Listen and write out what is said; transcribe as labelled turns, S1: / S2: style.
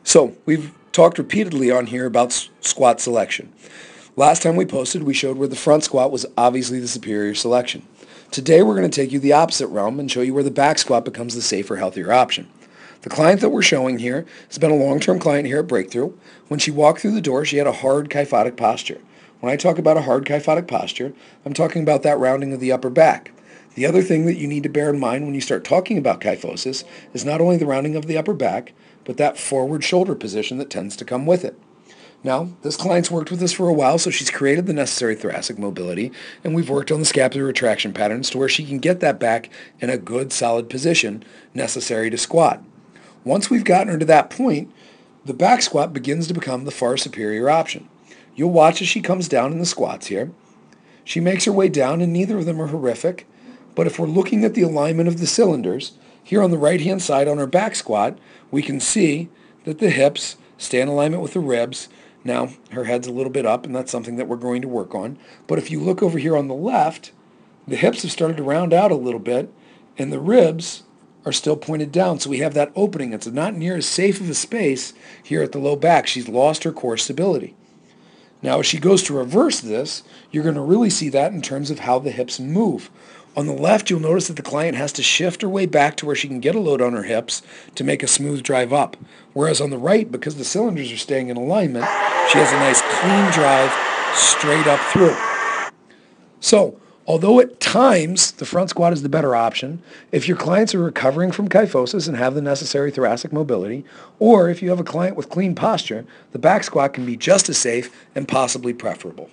S1: So we've talked repeatedly on here about squat selection. Last time we posted, we showed where the front squat was obviously the superior selection. Today we're going to take you the opposite realm and show you where the back squat becomes the safer, healthier option. The client that we're showing here has been a long-term client here at Breakthrough. When she walked through the door, she had a hard kyphotic posture. When I talk about a hard kyphotic posture, I'm talking about that rounding of the upper back. The other thing that you need to bear in mind when you start talking about kyphosis is not only the rounding of the upper back, but that forward shoulder position that tends to come with it. Now, this client's worked with us for a while, so she's created the necessary thoracic mobility, and we've worked on the scapular retraction patterns to where she can get that back in a good, solid position necessary to squat. Once we've gotten her to that point, the back squat begins to become the far superior option. You'll watch as she comes down in the squats here. She makes her way down, and neither of them are horrific, but if we're looking at the alignment of the cylinders, here on the right-hand side on her back squat, we can see that the hips stay in alignment with the ribs. Now, her head's a little bit up, and that's something that we're going to work on. But if you look over here on the left, the hips have started to round out a little bit, and the ribs are still pointed down. So we have that opening. It's not near as safe of a space here at the low back. She's lost her core stability. Now, as she goes to reverse this, you're going to really see that in terms of how the hips move. On the left, you'll notice that the client has to shift her way back to where she can get a load on her hips to make a smooth drive up. Whereas on the right, because the cylinders are staying in alignment, she has a nice clean drive straight up through. So, although at times the front squat is the better option, if your clients are recovering from kyphosis and have the necessary thoracic mobility, or if you have a client with clean posture, the back squat can be just as safe and possibly preferable.